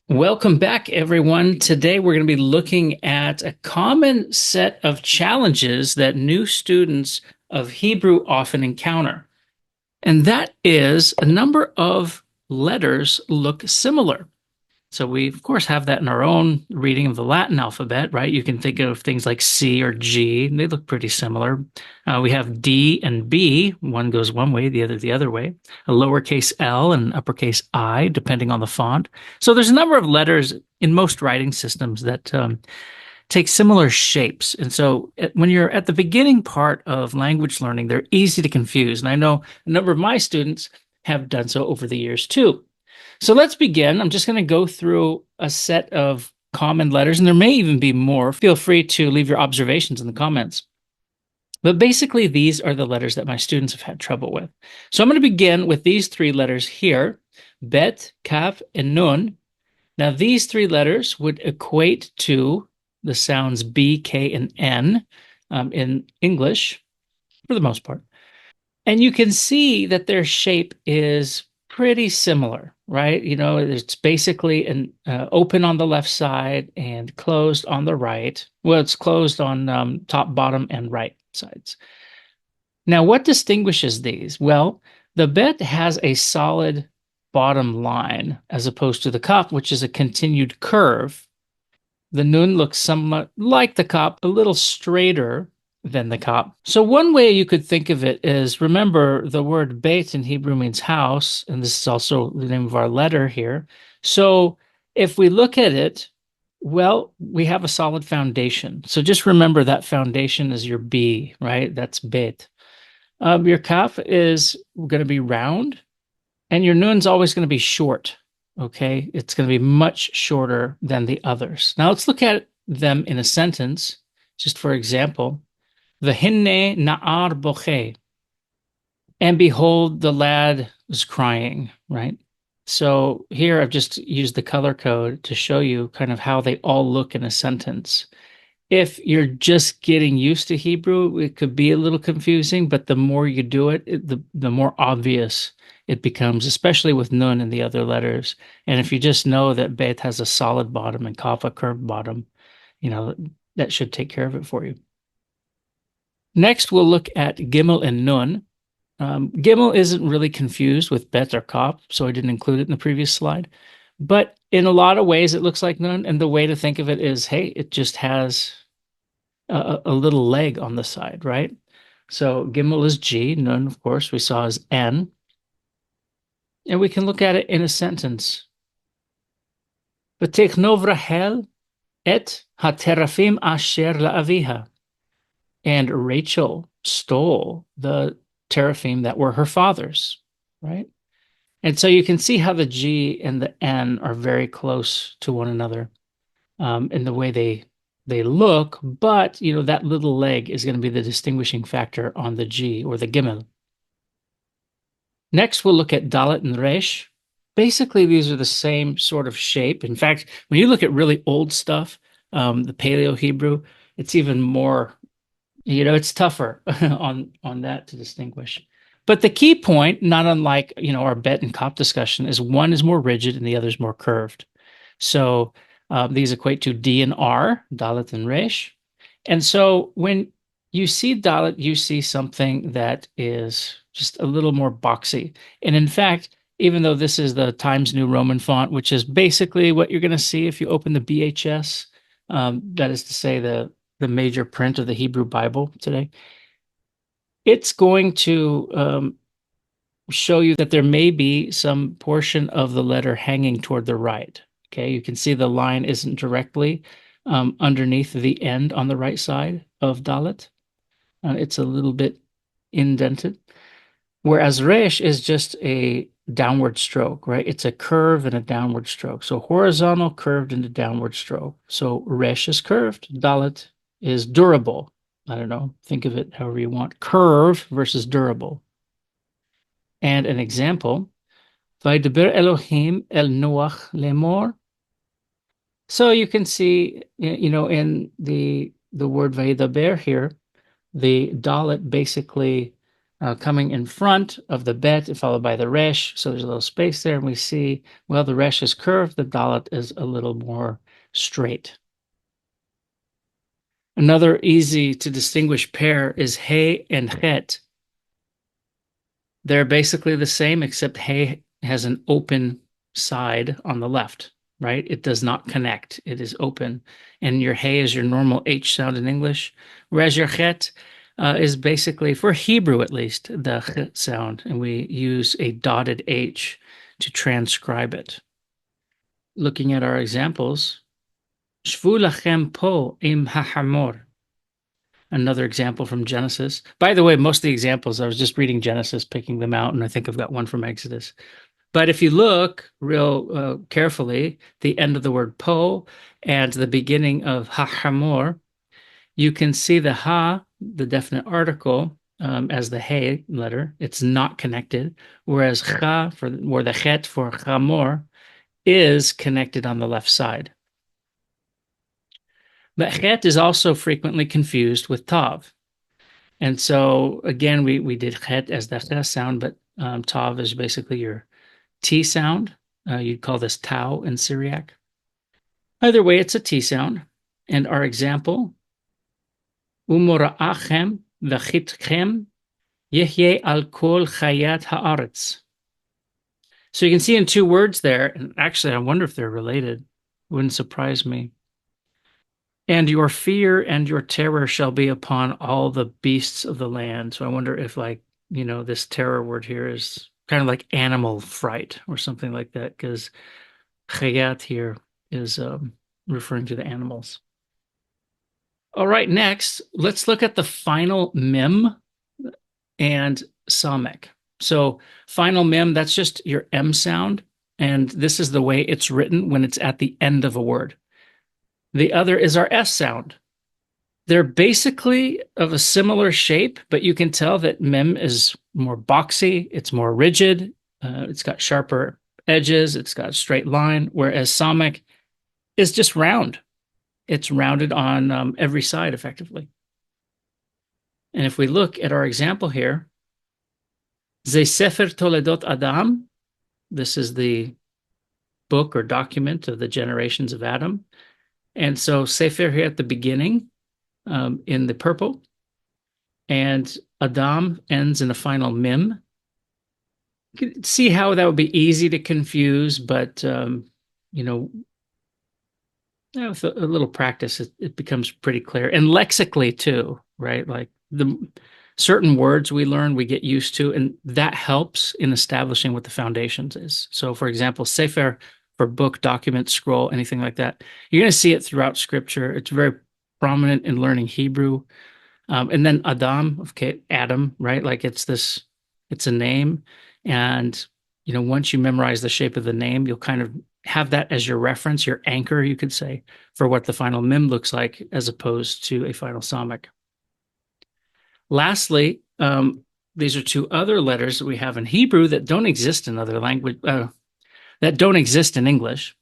Welcome back, everyone. Today we're going to be looking at a common set of challenges that new students of Hebrew often encounter. And that is a number of letters look similar. So we, of course, have that in our own reading of the Latin alphabet, right? You can think of things like C or G, and they look pretty similar. We have D and B. One goes one way, the other way. A lowercase l and uppercase I, depending on the font. So there's a number of letters in most writing systems that take similar shapes. And so when you're at the beginning part of language learning, they're easy to confuse. And I know a number of my students have done so over the years too. So let's begin. I'm just going to go through a set of common letters, and there may even be more. Feel free to leave your observations in the comments. But basically, these are the letters that my students have had trouble with. So I'm going to begin with these three letters here, Bet, Kaf, and Nun. Now, these three letters would equate to the sounds B, K, and N in English, for the most part. And you can see that their shape is pretty similar, right? You know, it's basically an open on the left side and closed on the right. Well, it's closed on top, bottom, and right sides. Now, what distinguishes these? Well, the bet has a solid bottom line as opposed to the kaf, which is a continued curve. The nun looks somewhat like the kaf, a little straighter than the kaf. So one way you could think of it is, remember the word beit in Hebrew means house, and this is also the name of our letter here. So if we look at it, well, we have a solid foundation. So just remember that foundation is your B, right? That's beit. Your kaf is going to be round, and your nun's always going to be short. Okay, it's going to be much shorter than the others. Now let's look at them in a sentence. Just for example, V'hinne na'ar boche, and behold, the lad was crying. Right. So here I've just used the color code to show you kind of how they all look in a sentence. If you're just getting used to Hebrew, it could be a little confusing, but the more you do it, the more obvious it becomes, especially with Nun and the other letters. And if you just know that Bet has a solid bottom and Kaf a curved bottom, you know, that should take care of it for you. Next, we'll look at Gimel and Nun. Gimel isn't really confused with Bet or Kaf, so I didn't include it in the previous slide. But in a lot of ways, it looks like Nun. And the way to think of it is, hey, it just has a little leg on the side, right? So Gimel is G, Nun, of course, we saw as N. And we can look at it in a sentence. V'technov Rachel et haterafim asher la'aviha. And Rachel stole the teraphim that were her father's, right? And so you can see how the G and the N are very close to one another in the way they look, but you know that little leg is going to be the distinguishing factor on the G or the Gimel. Next, we'll look at Dalet and Resh. Basically, these are the same sort of shape. In fact, when you look at really old stuff, the Paleo Hebrew, it's even more, you know, it's tougher on that to distinguish. But the key point, not unlike, you know, our Bet and Kaf discussion, is one is more rigid and the other is more curved. So these equate to D and R, Dalet and Resh. And so when you see Dalet, you see something that is just a little more boxy. And in fact, even though this is the Times New Roman font, which is basically what you're going to see if you open the BHS, that is to say the major print of the Hebrew Bible today, it's going to show you that there may be some portion of the letter hanging toward the right. Okay, you can see the line isn't directly underneath the end on the right side of Dalet. It's a little bit indented. Whereas Resh is just a downward stroke, right? It's a curve and a downward stroke. So horizontal, curved, and a downward stroke. So Resh is curved. Dalet is durable. I don't know. Think of it however you want. Curve versus durable. And an example, Vaydaber Elohim el Noach lemor. So you can see, you know, in the word Vaydaber here, the Dalet basically coming in front of the bet, followed by the resh. So there's a little space there, and we see, well, the resh is curved, the dalet is a little more straight. Another easy to distinguish pair is hey and chet. They're basically the same, except hey has an open side on the left, right? It does not connect, it is open. And your hey is your normal H sound in English, whereas your chet is basically, for Hebrew at least, the ch sound, and we use a dotted H to transcribe it. Looking at our examples, Shvu lachem po im hachamor. Another example from Genesis. By the way, most of the examples, I was just reading Genesis, picking them out, and I think I've got one from Exodus. But if you look real carefully, the end of the word po and the beginning of hachamor, you can see the ha, the definite article, as the hey letter. It's not connected, whereas cha, or the chet for chamor, is connected on the left side. But chet is also frequently confused with tav. And so again, we did chet as the ch sound, but tav is basically your T sound. You'd call this tau in Syriac. Either way, it's a T sound. And our example, umora'achem v'chitchem yehye al kol chayat haaretz. So you can see in two words there, and actually I wonder if they're related. Wouldn't surprise me. And your fear and your terror shall be upon all the beasts of the land. So I wonder if, like, this terror word here is kind of like animal fright or something like that, because chayat here is referring to the animals. All right, next, let's look at the final mem and samek. So final mem, that's just your M sound, and this is the way it's written when it's at the end of a word. The other is our S sound. They're basically of a similar shape, but you can tell that mem is more boxy, it's more rigid, it's got sharper edges, it's got a straight line, whereas samek is just round. It's rounded on every side effectively. And if we look at our example here, Ze Sefer Toledot Adam, this is the book or document of the generations of Adam. And so Sefer here at the beginning, in the purple, and Adam ends in a final mim. You can see how that would be easy to confuse, but with a little practice, it becomes pretty clear. And lexically too, right? Like the certain words we learn, we get used to, and that helps in establishing what the foundations is. So for example, Sefer for book, document, scroll, anything like that. You're going to see it throughout scripture. It's very prominent in learning Hebrew. And then Adam, okay, Adam, right? Like it's a name. And, once you memorize the shape of the name, you'll kind of have that as your reference, your anchor, you could say, for what the final mem looks like, as opposed to a final samek. Lastly, these are two other letters that we have in Hebrew that don't exist in other language, that don't exist in English.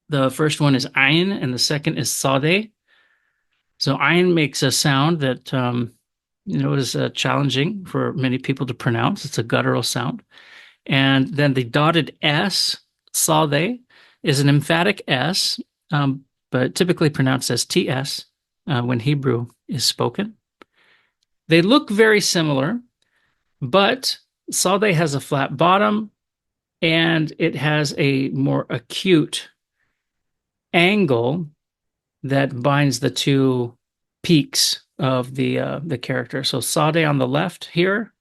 The first one is ayin, and the second is sadeh. So ayin makes a sound that is challenging for many people to pronounce. It's a guttural sound. And then the dotted S, sadeh, is an emphatic S, but typically pronounced as TS when Hebrew is spoken. They look very similar, but sadeh has a flat bottom, and it has a more acute angle that binds the two peaks of the character. So sadeh on the left here,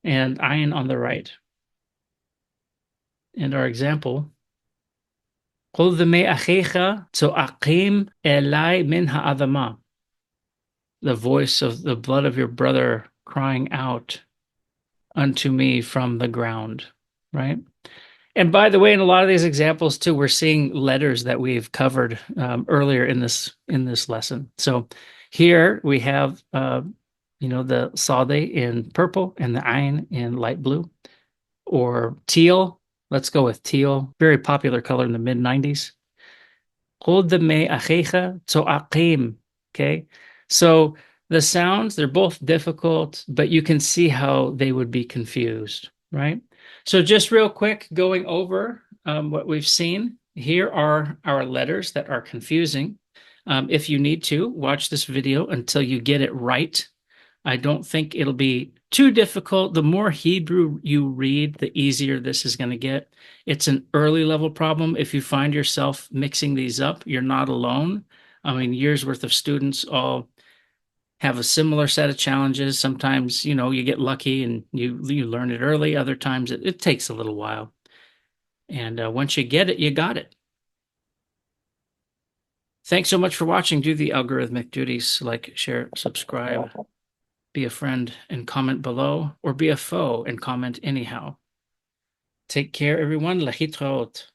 and ayin on the right. And our example, Qul dmei achecha tzo'akim elai min ha'adama. The voice of the blood of your brother crying out unto me from the ground, right? And by the way, in a lot of these examples too, we're seeing letters that we've covered earlier in this lesson. So here we have the sadeh in purple and the ayin in light blue, or teal. Let's go with teal, very popular color in the mid 90s. Qul dmei achecha tzo'akim. Okay, so The sounds, they're both difficult, but you can see how they would be confused, right? So just real quick, going over what we've seen. Here are our letters that are confusing. If you need to, watch this video until you get it right. I don't think it'll be too difficult. The more Hebrew you read, the easier this is going to get. It's an early level problem. If you find yourself mixing these up, you're not alone. I mean, years worth of students all have a similar set of challenges. Sometimes, you get lucky and you learn it early. Other times it takes a little while. And once you get it, you got it. Thanks so much for watching. Do the algorithmic duties, like, share, subscribe, be a friend, and comment below, or be a foe and comment anyhow. Take care, everyone. Lahitraot.